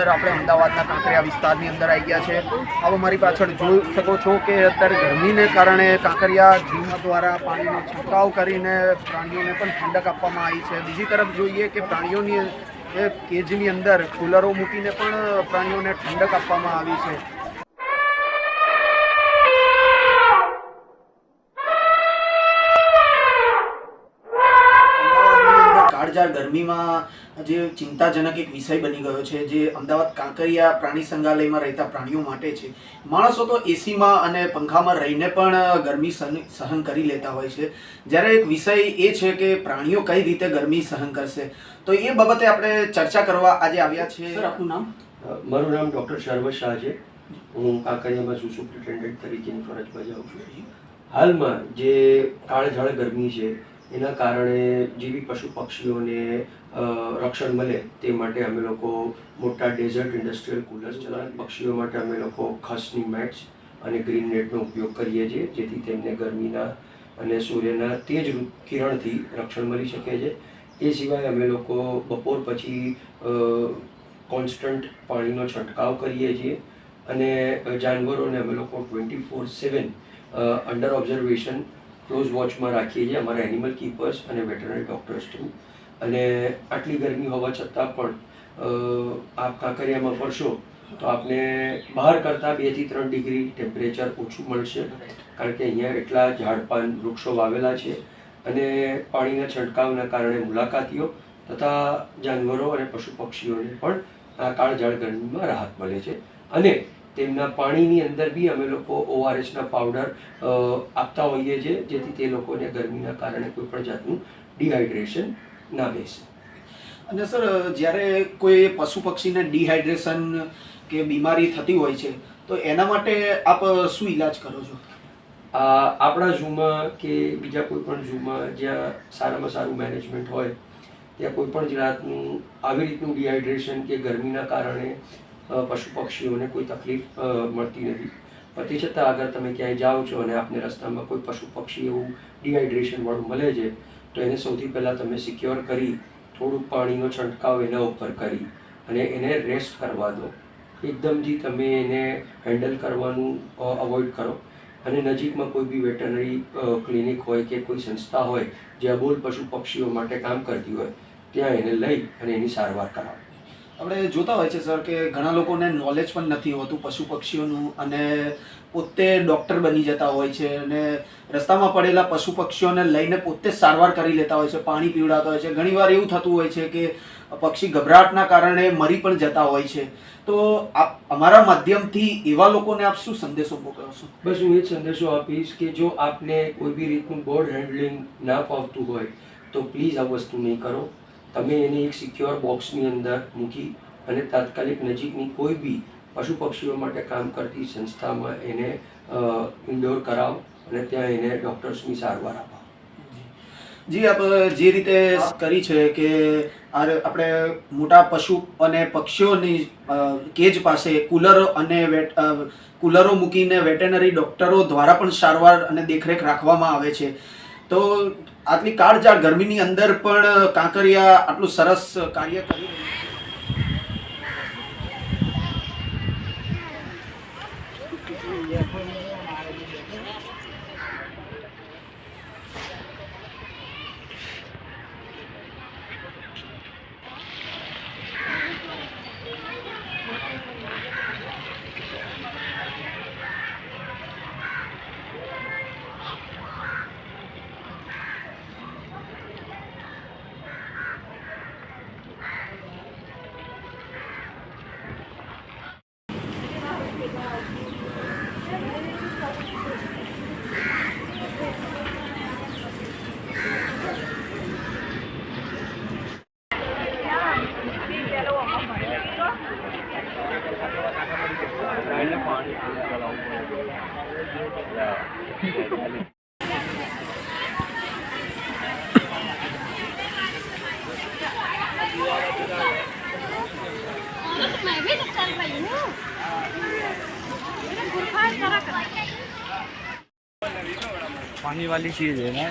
અત્યારે આપણે અમદાવાદના કાંકરિયા વિસ્તારની અંદર આવી ગયા છે। હવે મારી પાછળ જોઈ શકો છો કે અત્યારે ગરમીને કારણે કાંકરિયા ઝૂમ દ્વારા પાણીનો છંટકાવ કરીને પ્રાણીઓને પણ ઠંડક આપવામાં આવી છે। બીજી તરફ જોઈએ કે પ્રાણીઓની કેજની અંદર કુલરો મૂકીને પણ પ્રાણીઓને ઠંડક આપવામાં આવી છે। કાળઝાળ ગરમીમાં જે ચિંતાજનક એક વિષય બની ગયો છે જે અમદાવાદ કાંકરિયા પ્રાણી સંગ્રહાલયમાં રહેતા પ્રાણીઓ માટે છે। માણસો તો એસીમાં અને પંખામાં રહીને પણ ગરમી સહન કરી લેતા હોય છે, જ્યારે એક વિષય એ છે કે પ્રાણીઓ કઈ રીતે ગરમી સહન કરશે, તો એ બાબતે આપણે ચર્ચા કરવા આજે આવ્યા છીએ। સર, આપનું નામ? મારું નામ ડૉક્ટર શર્વ શાહ છે। હું કાંકરિયામાં ઝૂ સુપ્રિન્ટેન્ડન્ટ તરીકેની ફરજ બજાવું છું। હાલમાં જે કાળઝાળ ગરમી છે એના કારણે જેવી પશુ પક્ષીઓને રક્ષણ મળે તે માટે અમે લોકો મોટા ડેઝર્ટ ઇન્ડસ્ટ્રીયલ કુલર્સ ચલાવીએ। પક્ષીઓ માટે અમે લોકો ખસની મેટ્સ અને ગ્રીન નેટનો ઉપયોગ કરીએ છીએ, જેથી તેમને ગરમીના અને સૂર્યના તેજ કિરણથી રક્ષણ મળી શકે છે। એ સિવાય અમે લોકો બપોર પછી કોન્સ્ટન્ટ પાણીનો છંટકાવ કરીએ છીએ અને જાનવરોને અમે લોકો 24/7 અંડર ઓબ્ઝર્વેશન ક્લોઝ વોચમાં રાખીએ છીએ, અમારા એનિમલ કીપર્સ અને વેટરનરી ડૉક્ટર્સ ટીમ। અને આટલી ગરમી હોવા છતાં પણ આપ કાંકરિયામાં ફરશો તો આપને બહાર કરતાં 2 થી 3 ડિગ્રી ટેમ્પરેચર ઓછું મળશે, કારણ કે અહીંયા એટલા ઝાડપાન વૃક્ષો વાવેલા છે અને પાણીના છંટકાવના કારણે મુલાકાતીઓ તથા જાનવરો અને પશુ પક્ષીઓને પણ આ કાળઝાળ ગરમીમાં રાહત મળે છે। અને તેમના પાણીની અંદર બી અમે લોકો ORSના પાવડર આપતા હોઈએ છીએ, જેથી તે લોકોને ગરમીના કારણે કોઈ પણ જાતનું ડિહાઇડ્રેશન ના બેસે। અને સર, જ્યારે કોઈ પશુ પક્ષીને ડિહાઇડ્રેશન કે બીમારી થતી હોય છે તો એના માટે આપ શું ઈલાજ કરો છો? આપણા ઝૂમાં કે બીજા કોઈ પણ ઝૂમાં જ્યાં સારામાં સારું મેનેજમેન્ટ હોય ત્યાં કોઈ પણ જાતનું આવી રીતનું ડિહાઇડ્રેશન કે ગરમીના કારણે પશુ પક્ષીઓને કોઈ તકલીફ મળતી નથી। તે છતાં અગર તમે ક્યાંય જાઓ છો અને આપને રસ્તામાં કોઈ પશુ પક્ષી એવું ડિહાઇડ્રેશનવાળું મળે છે તો એને સૌથી પહેલાં તમે સિક્યોર કરી થોડુંક પાણીનો છંટકાવ એના ઉપર કરી અને એને રેસ્ટ કરવા દો। એકદમથી તમે એને હેન્ડલ કરવાનું અવોઇડ કરો અને નજીકમાં કોઈ બી વેટરનરી ક્લિનિક હોય કે કોઈ સંસ્થા હોય જે અબોલ પશુ પક્ષીઓ માટે કામ કરતી હોય ત્યાં એને લઈ અને એની સારવાર કરાવો। આપણે જોતા હોય છે સર કે ઘણા લોકોને નોલેજ પણ નથી હોતું પશુ પક્ષીઓનું અને પોતે ડૉક્ટર બની જતા હોય છે અને રસ્તામાં પડેલા પશુ પક્ષીઓને લઈને પોતે જ સારવાર કરી લેતા હોય છે, પાણી પીવડાવતા હોય છે। ઘણીવાર એવું થતું હોય છે કે પક્ષી ગભરાટના કારણે મરી પણ જતા હોય છે, તો આપ અમારા માધ્યમથી એવા લોકોને આપ શું સંદેશો મોકલશો? બસ હું એ જ સંદેશો આપીશ કે જો આપને કોઈ બી રીતનું બર્ડ હેન્ડલિંગ ના ફાવતું હોય તો પ્લીઝ આ વસ્તુ નહીં કરો। તમે એને એક સિક્યોર બોક્સની અંદર મૂકી અને તાત્કાલિક નજીકની કોઈ બી પશુ પક્ષીઓ માટે કામ કરતી સંસ્થામાં એને ઇન્ડોર કરાવો અને ત્યાં એને ડૉક્ટર્સની સારવાર આપો। જી, આપ જે રીતે કરી છે કે આપણે મોટા પશુ અને પક્ષીઓની કેજ પાસે કુલરો મૂકીને વેટરનરી ડૉક્ટરો દ્વારા પણ સારવાર અને દેખરેખ રાખવામાં આવે છે, તો આટલી કાળઝાળ ગરમીની અંદર પણ કાંકરિયા આટલું સરસ કાર્ય કરી રહ્યું છે। पानी वाली चीज है ना।